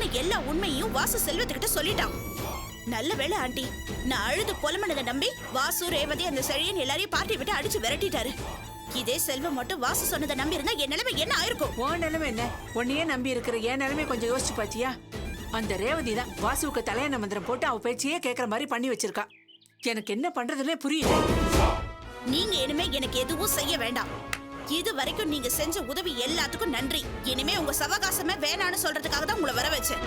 பத்தின எல்லா உண்மையும் வாசு செல்வத்துக்கிட்ட சொல்லிட்டான். நல்ல வேளை ஆண்டி, நான் அழுது புலமனதை நம்பி வாசு, ரேவதி, அந்த செழியன் எல்லாரையும் பார்ட்டி விட்டு அடிச்சு விரட்டிட்டாரு. இதே செல்வம் மட்டும் வாசு சொன்னதை நம்பி இருந்தா என் நிலைமை என்ன ஆயிருக்கும்? உன் நிலைமை என்ன? உன்னையே நம்பி இருக்கிற என் நிலைமை கொஞ்சம் யோசிச்சு பாத்தியா? அந்த ரேவதி தான் வாசுவுக்கு தலையண மந்திரம் போட்டு அவ பேச்சையே கேட்கற மாதிரி பண்ணி வச்சிருக்கா. எனக்கு என்ன பண்றதுன்னே புரியல. நீங்க இனிமே எனக்கு எதுவும் செய்ய வேண்டாம். இது வரைக்கும் நீங்க செஞ்ச உதவி எல்லாத்துக்கும் நன்றி. இனிமே உங்க சவகாசமே வேணான்னு சொல்றதுக்காக தான் உங்களை வர வச்சேன்.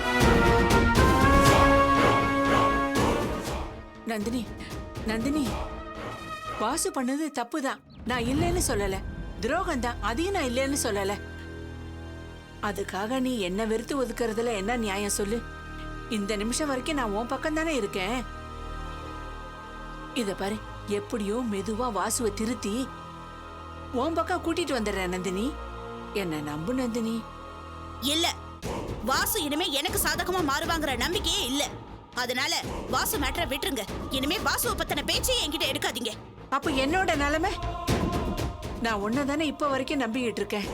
நந்தினி, நந்தினி, வாசு பண்ணது தப்புதான். நான் இல்லைன்னு சொல்லல. துரோகம் தான், அதையும் நான் இல்லைன்னு சொல்லல. அதுக்காக நீ என்ன வெறுத்து ஒதுக்குறதுல என்ன நியாயம் சொல்லு? இந்த நிமிஷம் வரைக்கும் நான் உன் பக்கம் தானே இருக்கேன். இத பாரு, எப்படியோ மெதுவா வாசுவை திருத்தி உன் பக்கம் கூட்டிட்டு வந்துடுறேன் நந்தினி. என்ன நம்பு நந்தினி. இல்ல, வாசு இனிமே எனக்கு சாதகமா மாறுவாங்கிற நம்பிக்கையே இல்ல. அதனால வாசு மேட்டரை விட்டுருங்க. இனிமே வாசுவை பத்தின பேச்சையே என்கிட்ட எடுக்காதீங்க. அப்ப என்னோட நிலைமை? நான் உன்னதானே இப்ப வரைக்கும் நம்பிக்கிட்டு இருக்கேன்.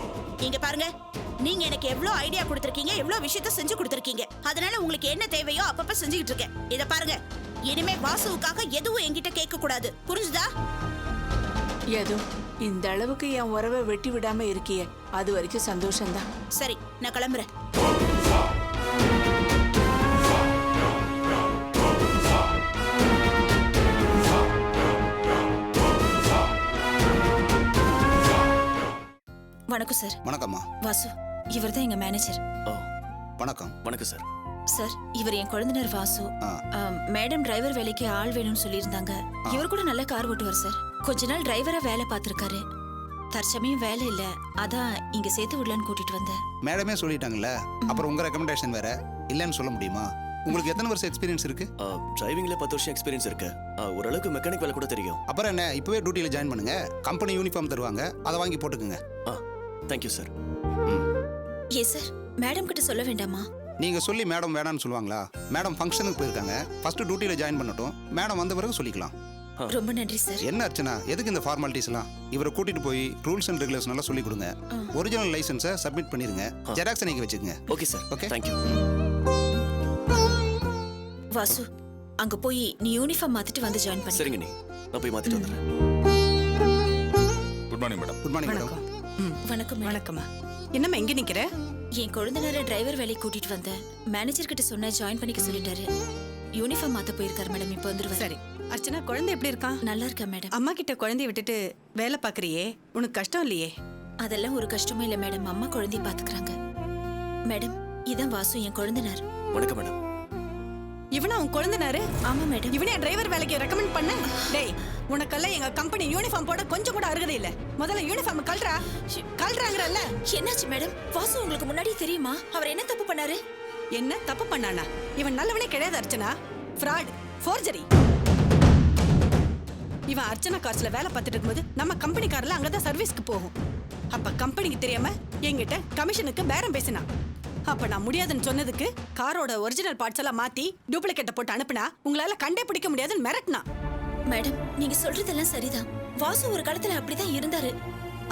இங்க பாருங்க, நீங்க எனக்கு எவ்வளவு ஐடியா கொடுத்திருக்கீங்க, எவ்வளவு விஷயத்த செஞ்சு கொடுத்திருக்கீங்க. அதனால உங்களுக்கு என்ன தேவையோ அப்பப்ப செஞ்சுக்கிட்டு இருக்கேன். இத பாருங்க, இனிமே வாசுவுக்காக எதுவும் என்கிட்ட கேட்க கூடாது. புரிஞ்சுதா? ஏதோ இந்த அளவுக்கு என் உறவை வெட்டி விடாம இருக்கியே, அது வரைக்கும் சந்தோஷம்தான். சரி, நான் கிளம்புறேன். வணக்கம் சார். வணக்கம்மா. வாசு, இவர் தான் எங்க மேனேஜர். ஓ, வணக்கம். வணக்கம் சார். சார், இவர் என் குழந்தைனர் வாசு. மேடம் டிரைவர் வேலைக்கு ஆள் வேணும்னு சொல்லியிருந்தாங்க. இவர் கூட நல்ல கார் ஓட்டுவார் சார். கொஞ்ச நாள் டிரைவரா வேலை பார்த்திருக்காரு. தற்சமயம் வேலை இல்ல, அதான் இங்க சேர்த்து விடலான்னு கூட்டிட்டு வந்தேன். மேடமே சொல்லிட்டாங்கல்ல, அப்புறம் உங்க ரெக்கமெண்டேஷன் வேற இல்லன்னு சொல்ல முடியுமா? உங்களுக்கு எத்தனை வருஷம் எக்ஸ்பீரியன்ஸ் இருக்கு? டிரைவிங்ல 10 வருஷம் எக்ஸ்பீரியன்ஸ் இருக்கு. ஓரளவுக்கு மெக்கானிக் வேலை கூட தெரியும். அப்புறம் என்ன, இப்பவே டியூட்டில ஜாயின் பண்ணுங்க. கம்பெனி யூனிஃபார்ம் தருவாங்க, அதை வாங்கி போட்டுக்குங்க. Thank you sir. ஏ சார், மேடம் கிட்ட சொல்ல வேண்டாமா? நீங்க சொல்லி மேடம் வேணான்னு சொல்லுவாங்களா? மேடம் ஃபங்க்ஷனுக்கு போயிருக்காங்க. ஃபர்ஸ்ட் டியூட்டில ஜாயின் பண்ணட்டும், மேடம் வந்த பிறகு சொல்லிக்கலாம். ரொம்ப நன்றி சார். என்ன அர்ச்சனா, எதுக்கு இந்த ஃபார்மாலிட்டிஸ் எல்லாம்? இவரை கூட்டிட்டு போய் ரூல்ஸ் அண்ட் ரெகுலேஷன் எல்லாம் சொல்லி கொடுங்க. ஒரிஜினல் லைசென்ஸை சப்மிட் பண்ணிருங்க. ஜெராக்ஸ் நீங்க வச்சுக்கங்க. Okay sir. Okay, thank you. Vasu, அங்க போய் நீ யூனிஃபார்ம் மாத்திட்டு வந்து ஜாயின் பண்ணு. சரிங்க, நீ நான் போய் மாத்திட்டு வந்துடுறேன். Good morning madam. Good morning madam. வணக்கம். வணக்கம்மா. என்னம்மா எங்க நிக்கிற? என் குழந்தைனரை டிரைவர் வேலைக்கு கூட்டிட்டு வந்தேன். மேனேஜர் கிட்ட சொன்ன ஜாயின் பண்ணிக்க சொல்லிட்டாரு. யூனிஃபார்ம் மாத்த போயிருக்காரு மேடம். இப்போ வந்துருவாரு. சரி. அர்ச்சனா, குழந்தை எப்படி இருக்கான்? நல்லா இருக்கா மேடம். அம்மா கிட்ட குழந்தைய விட்டுட்டு வேலை பாக்குறியே, உனக்கு கஷ்டம் இல்லையே? அதெல்லாம் ஒரு கஷ்டமும் இல்ல மேடம். அம்மா குழந்தைய பாத்துக்கிறாங்க. மேடம், இதான் வாசு, என் குழந்தைனார். வணக்கம் மேடம். இவனா உன் குழந்தைனாரு? ஆமா மேடம். இவனே டிரைவர் வேலைக்கு ரெக்கமெண்ட் பண்ண? டேய், உனக்கெல்லாம் எங்க கம்பெனி யூனிஃபார்ம் போட கொஞ்சம் கூட அருகதை இல்ல. முதல்ல யூனிஃபார்ம் கல்றாங்கறல்ல. என்னாச்சு மேடம்? வாசு உங்களுக்கு முன்னாடி தெரியுமா? அவர் என்ன தப்பு பண்ணாரு? என்ன தப்பு பண்ணானா? இவன் நல்லவனே கிடையாது அர்ச்சனா. Fraud, forgery. இவன் அர்ச்சனா கார்ஸ்ல வேலை பார்த்துட்டு இருக்கும்போது நம்ம கம்பெனி கார்ல அங்கதான் சர்வீஸ்க்கு போகும். அப்ப கம்பெனிக்கு தெரியாம என்கிட்ட கமிஷனுக்கு பேரம் பேசினான். அப்ப நான் முடியாதுன்னு சொன்னதுக்கு காரோட ஒரிஜினல் பார்ட்ஸ் எல்லாம் மாத்தி டூப்ளிகேட்டை போட்டு அனுப்புனா உங்களால கண்டே பிடிக்க முடியாதுன்னு மிரட்டினா. மேடம், நீங்க சொல்றதெல்லாம் சரிதான். வாசு ஒரு காலத்துல அப்படிதான் இருந்தாரு.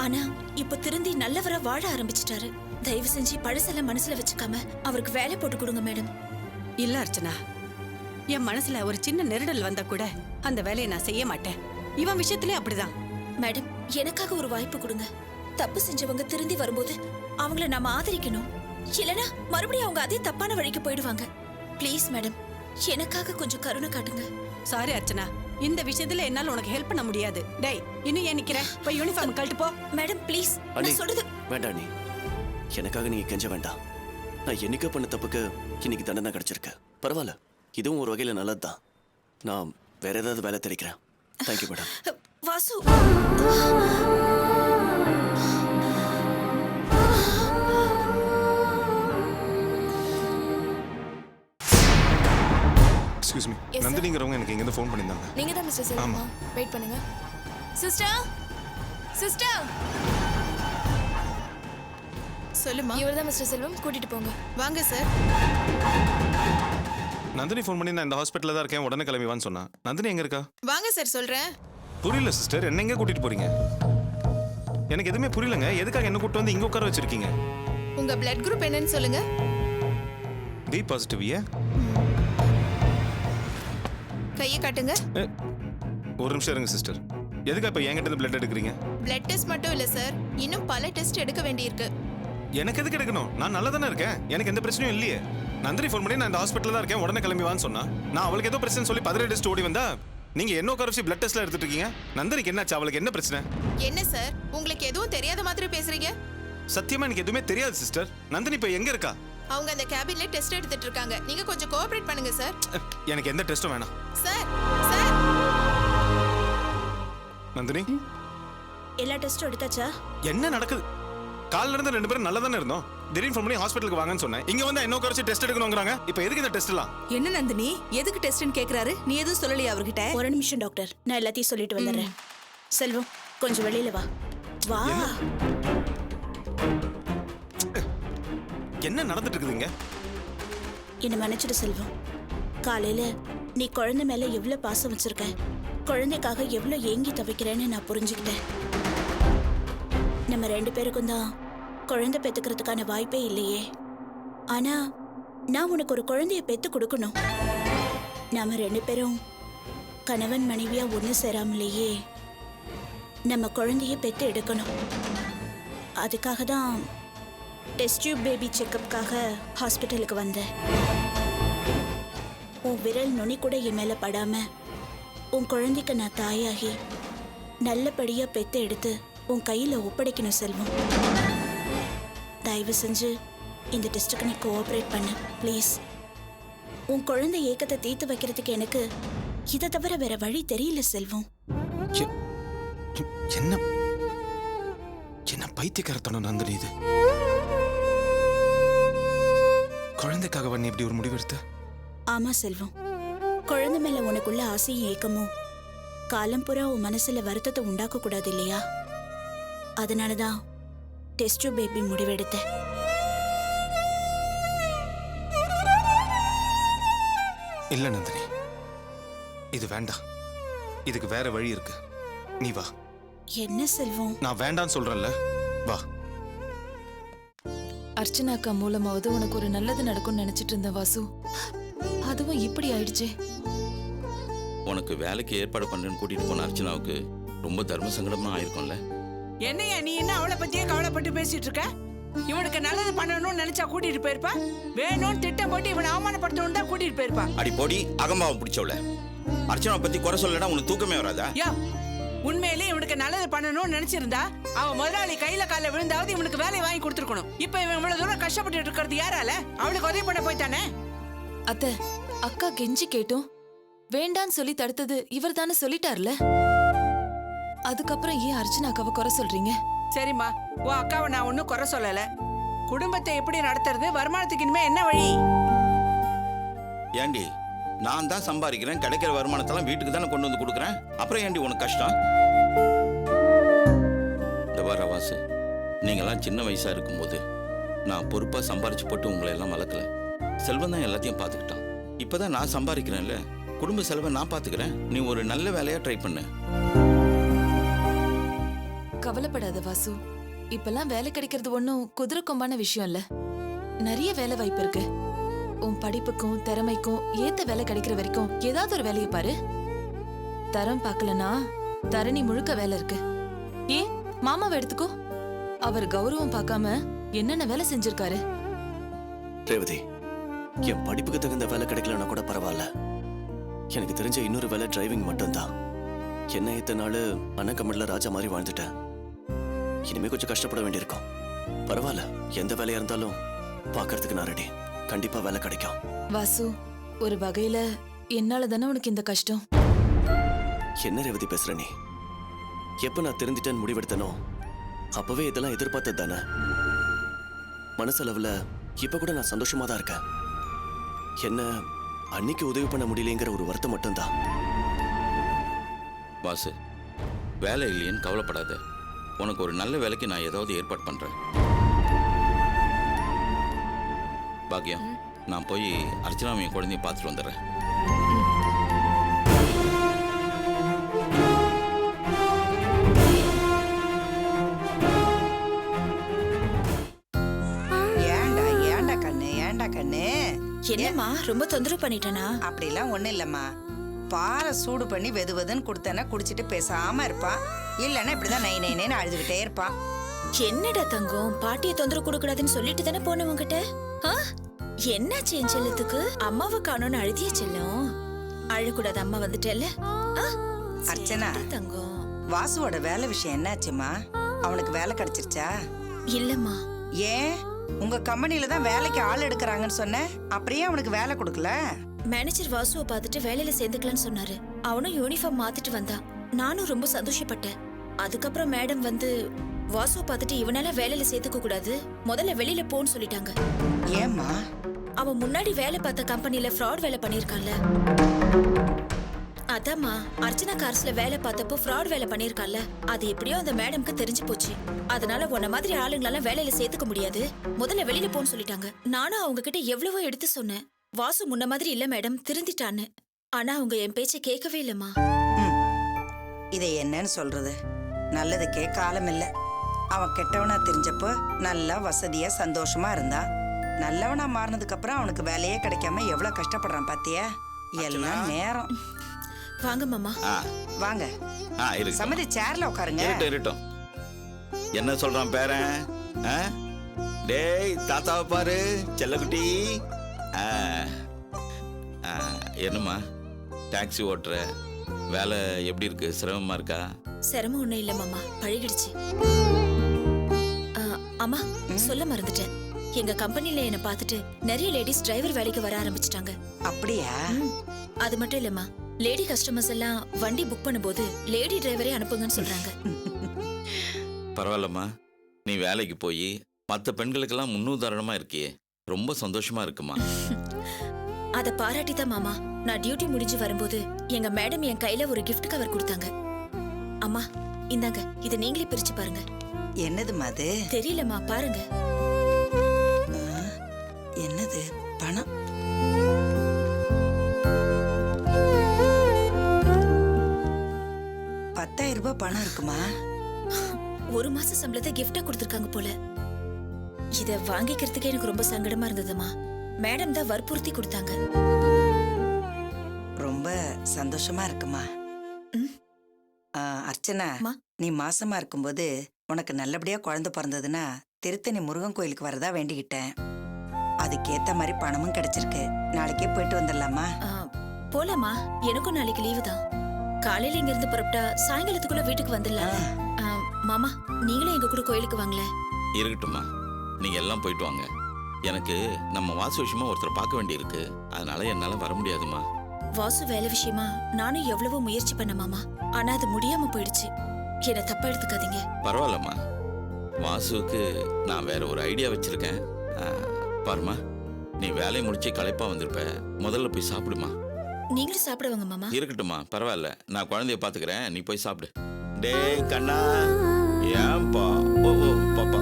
ஆனா இப்ப திருந்தி நல்லவரா வாழ ஆரம்பிச்சிட்டாரு. தயவு செஞ்சு பழசெல்லாம் மனசுல வச்சுக்காம அவருக்கு வேலை போட்டு கொடுங்க மேடம். இல்ல அர்ச்சனா, என் மனசுல ஒரு சின்ன நெருடல் வந்தா கூட அந்த வேலையை நான் செய்ய மாட்டேன். இவன் விஷயத்திலே அப்படிதான். மேடம், எனக்காக ஒரு வாய்ப்பு கொடுங்க. தப்பு செஞ்சவங்க திருந்தி வரும்போது அவங்கள நாம ஆதரிக்கணும். இல்லனா மறுபடியும் அவங்க அதே தப்பான வழிக்கு போயிடுவாங்க. ப்ளீஸ் மேடம், எனக்காக கொஞ்சம் கருணை காட்டுங்க. சாரி அர்ச்சனா, இந்த விஷயத்துல என்னால உனக்கு ஹெல்ப் பண்ண முடியாது. டேய், இன்னும் ஏன் நிக்கிற? போய் யூனிஃபார்ம் கழட்டு போ. மேடம் ப்ளீஸ், அண்ணி, நான் சொல்றது. வேண்டாம் நீ. எனக்காக நீங்க கெஞ்ச வேண்டாம். நான் என்னைக்கு பண்ண தப்புக்கு இன்னைக்கு தண்டனை கிடைச்சிருக்கு. பரவாயில்ல, இதுவும் ஒரு வகையில நல்லதுதான். நான் வேற ஏதாவது வேலை தெரிக்கிறேன். Thank you madam. Vasu, excuse me, நந்தினிங்கிறவங்க எனக்கு இங்க இருந்து ஃபோன் பண்ணிருந்தாங்க. நீங்க தான் மிஸ்டர் செல்வமா? வெயிட் பண்ணுங்க. சிஸ்டர், சிஸ்டர், சொல்லுமா. இவர்தான் மிஸ்டர் செல்வம், கூட்டிட்டு போங்க. வாங்க சார். நந்தினி ஃபோன் பண்ணி நான் இந்த ஹாஸ்பிட்டல்ல தான் இருக்கேன், உடனே கிளம்பி வான்னு சொன்னா. நந்தினி எங்க இருக்கா? வாங்க சார், சொல்றேன். புரியல சிஸ்டர், என்ன எங்க கூட்டிட்டு போறீங்க? எனக்கு எதுவுமே புரியலங்க. எதுக்காக என்ன கூட்டிட்டு வந்து இங்க உட்கார வச்சிருக்கீங்க? உங்க பிளட் குரூப் என்னன்னு சொல்லுங்க. பி பாசிட்டிவ் ஏன்? கையை காட்டுங்க. ஒரு நிமிஷம் இருங்க சிஸ்டர். எதுக்கு இப்போ என்கிட்ட இருந்து பிளட் எடுக்கிறீங்க? பிளட் டெஸ்ட் மட்டும் இல்ல சார், இன்னும் பல டெஸ்ட் எடுக்க வேண்டியிருக்கு. எனக்கு எதுக்கு எடுக்கணும்? நான் நல்லா தானே இருக்கேன், எனக்கு எந்த பிரச்சனையும் இல்லையே. நந்தினி ஃபோன் பண்ணி நான் இந்த ஹாஸ்பிட்டல் தான் இருக்கேன், உடனே கிளம்பி வான்னு சொன்னா. நான் அவளுக்கு ஏதோ பிரச்சனை சொல்லி 18 டெஸ்ட் ஓடி வந்தா நீங்க என்ன உட்கார பிளட் டெஸ்ட்ல எடுத்துட்டு இருக்கீங்க. நந்தினிக்கு என்னாச்சு? அவளுக்கு என்ன பிரச்சனை? என்ன சார், உங்களுக்கு எதுவும் தெரியாத மாதிரி பேசுறீங்க? சத்தியமா எனக்கு எதுவுமே தெரியாது சிஸ்டர். நந்தினி இப்போ எங்க இருக்கா? அவங்க அந்த கேபின்ல டெஸ்ட் எடுத்துட்டு இருக்காங்க. நீங்க கொஞ்சம் கோஆபரேட் பண்ணுங்க சார். எனக்கு எந்த டெஸ்ட்டும் வேணாம். சார் சார் நந்தினி, எல்லா டெஸ்டும் எடுத்தாச்சா? என்ன நடக்குது? காலைல இருந்து 2 பேரும் நல்லா தானே இருந்தோம். திடீர்னு ஃபோன் பண்ணி ஹாஸ்பிட்டலுக்கு வாங்கன்னு சொன்னேன். இங்க வந்து என்ன குறைச்சி டெஸ்ட் எடுக்கணும்ங்கறாங்க. இப்போ எதுக்கு இந்த டெஸ்ட் எல்லாம்? என்ன நந்தினி, எதுக்கு டெஸ்ட்னு கேக்குறாரு? நீ எதுவும் சொல்லலையா அவர்கிட்ட? ஒரு நிமிஷம் டாக்டர், நான் எல்லாத்தையும் சொல்லிட்டு வந்துடுறேன். செல்வம், கொஞ்சம் வெளியில வா. வா. என்ன நடந்துட்டு இருக்குதுங்க? என்ன மன்னிச்சிடு செல்வம். காலையில நீ குழந்தை மேல எவ்வளவு பாசம் வச்சிருக்க, குழந்தைக்காக எவ்வளவு ஏங்கி தவிக்கிறேன்னு நான் புரிஞ்சுக்கிட்டேன். நம்ம 2 பேருக்கும் தான் குழந்தை பெத்துக்கிறதுக்கான வாய்ப்பே இல்லையே. ஆனா நான் உனக்கு ஒரு குழந்தைய பெத்து கொடுக்கணும். நாம 2 பேரும் கணவன் மனைவியா ஒண்ணு சேராமலேயே நம்ம குழந்தைய பெத்து எடுக்கணும். அதுக்காக தான் டெஸ்ட் டியூப் பேபி செக்கப்காக ஹாஸ்பிட்டலுக்கு வந்தேன். உன் விரல் நுனி கூட என் மேல படாம உன் குழந்தைக்கு நான் தாயாகி நல்லபடியா பெத்து எடுத்து உன் கையில ஒப்படைக்கணும் செல்வம். தயவு செஞ்சு இந்த டெஸ்ட்டுக்கு நீ கோஆபரேட் பண்ணு ப்ளீஸ். உன் குழந்தை ஏக்கத்தை தீர்த்து வைக்கிறதுக்கு எனக்கு இதை தவிர வேற வழி தெரியல செல்வம். என்ன என்ன பைத்தியக்காரத்தனம் நந்தினி இது? குழந்தைக்காக நீ இப்படி ஒரு முடிவெடுத்த? ஆமா செல்வம், குழந்தை மேல உனக்குள்ள ஆசையும் ஏக்கமும் காலம் பூரா உன் மனசுல வருத்தத்தை உண்டாக்க கூடாது இல்லையா? அதனாலதான் டெஸ்ட் டியூப் பேபி முடிவெடுத்தேன். இல்ல நந்தினி, இது வேண்டாம். இதுக்கு வேற வழி இருக்கு. நீ வா. என்ன செல்வம்? நான் வேண்டான்னு சொல்றேன்ல, வா. அர்ச்சனாக்கா மூலமாவது உனக்கு ஒரு நல்லது நடக்கும்னு நினைச்சிட்டு இருந்த வாசு, அதுவும் இப்படி ஆயிடுச்சே. உனக்கு வேலைக்கு ஏற்பாடு பண்றேன்னு கூட்டிட்டு போன அர்ச்சனாவுக்கு ரொம்ப தர்ம சங்கடமா ஆயிருக்கும்ல. என்னையா நீ என்ன அவளை பத்தியே கவலைப்பட்டு பேசிட்டு இருக்க? இவனுக்கு நல்லது பண்ணணும்னு நினைச்சா கூட்டிட்டு போயிருப்பா. வேணும்னு திட்டம் போட்டு இவனை அவமானப்படுத்தணும் தான் கூட்டிட்டு போயிருப்பா. அடி போடி அகம்பாவம் பிடிச்சவள. அர்ச்சனாவை பத்தி குறை சொல்லடா உனக்கு தூக்கமே வராதா? யா, உண்மையிலே இவனுக்கு நல்லது பண்ணணும்னு நினைச்சிருந்தா அவ முதலாளி கையில கால விழுந்தாவது இவனுக்கு வேலை வாங்கி கொடுத்துருக்கணும். இப்ப இவன் இவ்வளவு தூரம் கஷ்டப்பட்டு இருக்கிறது யாரால? அவளுக்கு உதவி பண்ண போய்த்தானே. அத்தை, அக்கா கெஞ்சி கேட்டும் வேண்டான்னு சொல்லி தடுத்தது இவர் தானே சொல்லிட்டார்ல. அதுக்கப்புறம் ஏன் அர்ச்சனா அக்காவை குறை சொல்றீங்க? சரிம்மா, உன் அக்காவை நான் ஒன்னும் குறை சொல்லல. குடும்பத்தை எப்படி நடத்துறது, வருமானத்துக்கு இனிமே என்ன வழி? ஏண்டி, நான் தான் சம்பாதிக்கிறேன், கிடைக்கிற வருமானத்தெல்லாம் வீட்டுக்கு தானே கொண்டு வந்து கொடுக்குறேன். அப்புறம் ஏண்டி உனக்கு கஷ்டம்? இந்த வார வாசு, நீங்கெல்லாம் சின்ன வயசா இருக்கும்போது நான் பொறுப்பா சம்பாரிச்சு போட்டு உங்களை எல்லாம் வளர்க்கல. செல்வம் தான் எல்லாத்தையும் பார்த்துக்கிட்டான். இப்பதான் நான் சம்பாதிக்கிறேன்ல, குடும்ப செலவை நான் பார்த்துக்கிறேன். நீ ஒரு நல்ல வேலையா ட்ரை பண்ணு. கவலைப்படாத வாசு, இப்பெல்லாம் வேலை கிடைக்கிறது ஒன்னும் குதிரை கொம்பான விஷயம் இல்ல. நிறைய வேலை வாய்ப்பு இருக்கு. உன் படிப்புக்கும் திறமைக்கும் ஏத்த வேலை கிடைக்கிற வரைக்கும் ஏதாவது ஒரு வேலையை பாரு. தரம் பார்க்கலனா தரணி முழுக்க வேலை இருக்கு. ஏன் மாமாவை எடுத்துக்கோ, அவர் கௌரவம் பார்க்காம என்னென்ன வேலை செஞ்சிருக்காரு. ரேவதி, என் படிப்புக்கு தகுந்த வேலை கிடைக்கலன்னா கூட பரவாயில்ல. எனக்கு தெரிஞ்ச இன்னொரு வேலை டிரைவிங் மட்டும்தான். என்ன இத்தனை நாள் அண்ணக்கமல்ல ராஜா மாதிரி வாழ்ந்துட்டேன். இனிமே கொஞ்சம் கஷ்டப்பட வேண்டியிருக்கும். பரவாயில்ல, எந்த வேலையா இருந்தாலும் பார்க்கறதுக்கு நான் ரெடி. கண்டிப்பா வேலை கிடைக்கும். வாசு, ஒரு வகையில என்னால தானே உனக்கு இந்த கஷ்டம். என்ன ரேவதி பேசுற நீ? எப்ப நான் தெரிஞ்சிட்டேன்னு முடிவெடுத்தனோ அப்பவே இதெல்லாம் எதிர்பார்த்தது தானே. மனசளவுல இப்ப கூட நான் சந்தோஷமா தான் இருக்கேன். என்ன அன்னைக்கு உதவி பண்ண முடியலங்கிற ஒரு வருத்தம் மட்டும்தான். வாசு, வேலை இல்லையேன்னு கவலைப்படாத. உனக்கு ஒரு நல்ல வேலைக்கு நான் ஏதாவது ஏற்பாடு பண்றேன். பாக்கியம், நான் போய் அர்ச்சனாவை என் குழந்தைய பார்த்துட்டு வந்துடுறேன். என்னம்மா ரொம்ப தொந்தரவு பண்ணிட்டேனா? அப்படிலாம் ஒண்ணும் இல்லம்மா. பாலை சூடு பண்ணி வெதுவெதுன்னு கொடுத்தேன்னா குடிச்சிட்டு பேசாம இருப்பான். இல்லைன்னா இப்படிதான் நை நைன்னு அழுதுகிட்டே இருப்பான். என்னடா தங்கம், பாட்டியை தொந்தரவு கொடுக்கூடாதுன்னு சொல்லிட்டு தானே போனேன் உங்ககிட்ட. என்னாச்சு என் செல்லத்துக்கு? அம்மாவை காணோன்னு அழுதிய செல்லம். அழக்கூடாது, அம்மா வந்துட்டேல்ல. அர்ச்சனா, தங்கம், வாசுவோட வேலை விஷயம் என்னாச்சுமா? அவனுக்கு வேலை கிடைச்சிருச்சா? இல்லம்மா. ஏன் உங்க கம்பெனில தான் வேலைக்கு ஆள் எடுக்கிறாங்கன்னு சொன்ன, அப்படியே அவனுக்கு வேலை கொடுக்கல? மேனேஜர் வாசுவை பார்த்துட்டு வேலையில சேர்ந்துக்கலான்னு சொன்னாரு. அவனும் யூனிஃபார்ம் மாத்திட்டு வந்தான். நானும் ரொம்ப சந்தோஷப்பட்டேன். அதுக்கப்புறம் மேடம் வந்து வாசுவை பார்த்துட்டு இவனால வேலையில சேர்த்துக்க கூடாது, முதல்ல வெளியில போன்னு சொல்லிட்டாங்க. ஏம்மா? அவன் முன்னாடி வேலை பார்த்த கம்பெனில ஃப்ராட் வேலை பண்ணிருக்கான்ல. அதாம்மா, அர்ச்சனா கார்ஸ்ல வேலை பார்த்தப்போ ஃப்ராட் வேலை பண்ணிருக்கான்ல. அது எப்படியோ அந்த மேடம்க்கு தெரிஞ்சு போச்சு. அதனால உன்ன மாதிரி ஆளுங்களெல்லாம் வேலையில சேர்த்துக்க முடியாது, முதல்ல வெளியில போன்னு சொல்லிட்டாங்க. நானும் அவங்க கிட்ட எவ்வளவோ எடுத்து சொன்னேன். வாசு முன்ன மாதிரி இல்ல மேடம், திருந்திட்டான்னு. ஆனா அவங்க என் பேச்ச கேட்கவே இல்லம்மா. இதை என்னன்னு சொல்றது? நல்லதுக்கே காலம் இல்ல. அவன் கெட்டவனா தெரிஞ்சப்போ நல்லா வசதியா சந்தோஷமா இருந்தான். நல்லவனா மாறினதுக்கு அப்புறம் அவனுக்கு வேலையே கிடைக்காம எவ்வளவு கஷ்டப்படுறான் பாத்தியா? எல்லாம் நேரம். வாங்க மாமா. வாங்க. சம்மதி சேர்ல உட்காருங்க. இருக்கட்டும். என்ன சொல்றான் பேரன்? டேய் தாத்தாவை பாரு செல்லக்குட்டி. என்னம்மா டாக்ஸி ஓட்டுற வேலை எப்படி இருக்கு? சிரமமா இருக்கா? சிரமம் ஒண்ணும் இல்ல மாமா, பழகிடுச்சு. அம்மா, சொல்ல மறந்துட்டேன். எங்க கம்பெனில என்ன பார்த்துட்டு நிறைய லேடிஸ் டிரைவர் வேலைக்கு வர ஆரம்பிச்சிட்டாங்க. அப்படியா? அது மட்டும் இல்லம்மா, லேடி கஸ்டமர்ஸ் எல்லாம் வண்டி புக் பண்ணும்போது லேடி டிரைவரே அனுப்புங்கன்னு சொல்றாங்க. பரவாயில்லம்மா, நீ வேலைக்கு போய் மற்ற பெண்களுக்கெல்லாம் முன்னுதாரணமா இருக்கியே, ரொம்ப சந்தோஷமா இருக்குமா. அத பாராட்டிதான் மாமா, நான் டியூட்டி முடிஞ்சு வரும்போது எங்க மேடம் என் கையில ஒரு கிஃப்ட் கவர் கொடுத்தாங்க. அம்மா இந்தாங்க, இத நீங்களே பிரிச்சு பாருங்க. என்னது அது? தெரியலம்மா, பாருங்க. என்னது? பணம். ₹10,000 பணம் இருக்குமா? ஒரு மாச சம்பளத்தை கிஃப்டா கொடுத்திருக்காங்க போல. இத வாங்கிக்கிறதுக்கே எனக்கு ரொம்ப சங்கடமா இருந்ததுமா. மேடம் தான் வற்புறுத்தி கொடுத்தாங்க. ரொம்ப சந்தோஷமா இருக்குமா? அர்ச்சனா, நீ மாசமா இருக்கும்போது உனக்கு நல்லபடியா குழந்தை பிறந்ததுன்னா திருத்தணி முருகன் கோயிலுக்கு வரதா வேண்டிக்கிட்டேன். அதுக்கேத்த மாதிரி பணமும் கிடைச்சிருக்கு. நாளைக்கே போயிட்டு வந்துடலாமா? போலாமா, எனக்கும் நாளைக்கு லீவு தான். காலையில இங்க இருந்து புறப்பட்டா சாயங்காலத்துக்குள்ள வீட்டுக்கு வந்துடலாம். மாமா, நீங்களும் எங்க கூட கோயிலுக்கு வாங்கல? இருக்கட்டும்மா, நீங்க எல்லாம் போயிட்டு வாங்க. எனக்கு நம்ம வாசு விஷயமா ஒருத்தர் பார்க்க வேண்டி இருக்கு, அதனால என்னால வர முடியாதுமா. வாசு வேலை விஷயமா நானும் எவ்வளவோ முயற்சி பண்ண மாமா, ஆனா அது முடியாம போயிடுச்சு. என்ன தப்பா எடுத்துக்காதீங்க. பரவாயில்லம்மா, வாசுவுக்கு நான் வேற ஒரு ஐடியா வச்சிருக்கேன். பாருமா, நீ வேலையை முடிச்சு களைப்பா வந்திருப்ப, முதல்ல போய் சாப்பிடுமா. நீங்களும் சாப்பிடுவாங்க மாமா. இருக்கட்டும்மா, பரவாயில்ல, நான் குழந்தைய பாத்துக்கிறேன், நீ போய் சாப்பிடு. டேய் கண்ணா, ஏன்பா? ஓ ஓ பாப்பா,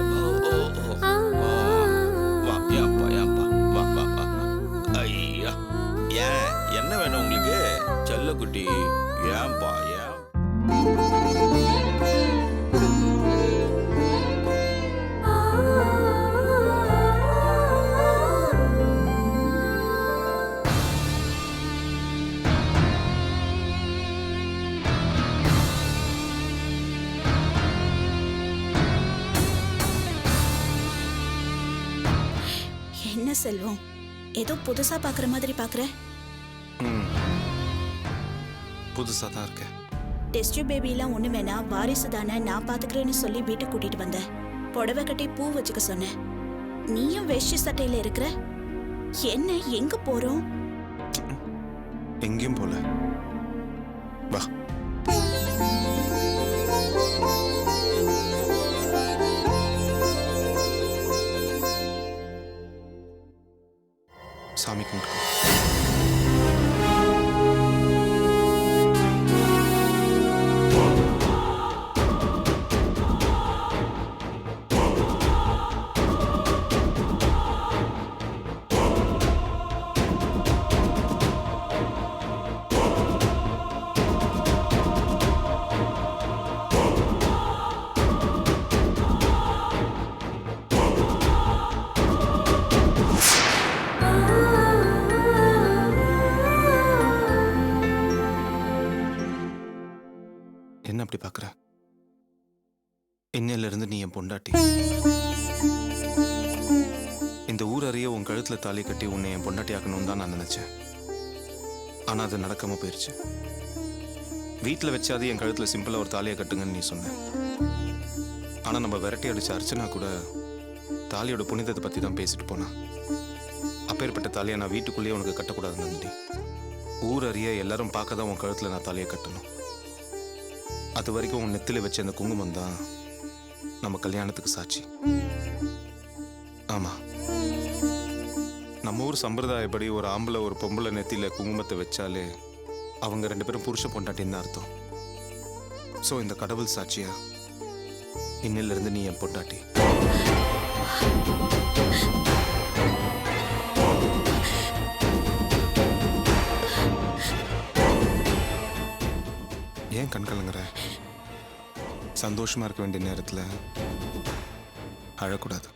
வா ஏன்பா ஏன்பா, வா வா வா. ஐயா, ஏன் என்ன வேணும் உங்களுக்கு? செல்லக்குட்டி, ஏன்பா ஏன்? என்ன செல்வம், ஏதோ புதுசா பாக்குற மாதிரி பாக்குற? புதுசா தான் இருக்கு. டெஸ்ட் பேபி எல்லாம் ஒண்ணு வேணா, வாரிசு தானே, நான் பாத்துக்கிறேன்னு சொல்லி வீட்டுக்கு கூட்டிட்டு வந்தேன். புடவை கட்டி பூ வச்சுக்க சொன்னேன். நீயும் வேஷ்டி சட்டையில இருக்கிற. என்ன, எங்க போறோம்? எங்கேயும் போல. வா. சாமி கும்பிட்டு என்ன அப்படி பார்க்குற? இன்னையில இருந்து நீ என் பொண்டாட்டி. இந்த ஊர் அறிய உன் கழுத்துல தாலி கட்டி உன்னை என் பொண்டாட்டி ஆக்கணும்னு தான் நான் நினைச்சேன். ஆனா அது நடக்காம போயிருச்சு. வீட்டில் வச்சாது என் கழுத்துல சிம்பிளா ஒரு தாலியை கட்டுங்கன்னு நீ சொன்ன. ஆனா நம்ம விரட்டி அடிச்ச அர்ச்சனா கூட தாலியோட புனிதத்தை பத்தி தான் பேசிட்டு போனா. அப்பேற்பட்ட தாலியை நான் வீட்டுக்குள்ளேயே உனக்கு கட்டக்கூடாது நந்தி. ஊர் அறிய எல்லாரும் பார்க்க தான் உன் கழுத்துல நான் தாலியை கட்டணும். அது வரைக்கும் உன் நெத்தில வச்ச அந்த குங்குமம் தான் நம்ம கல்யாணத்துக்கு சாட்சி. ஆமா, நம்ம ஊர் சம்பிரதாயப்படி ஒரு ஆம்பளை ஒரு பொம்பளை நெத்தியில குங்குமத்தை வச்சாலே அவங்க 2 பேரும் புருஷ பொண்டாட்டின்னு தான் அர்த்தம். ஸோ இந்த கடவுள் சாட்சியா இன்னில இருந்து நீ என் பொண்டாட்டி. ஏன் கண் கலங்குற? சந்தோஷமா இருக்க வேண்டிய நேரத்தில் அழக்கூடாது.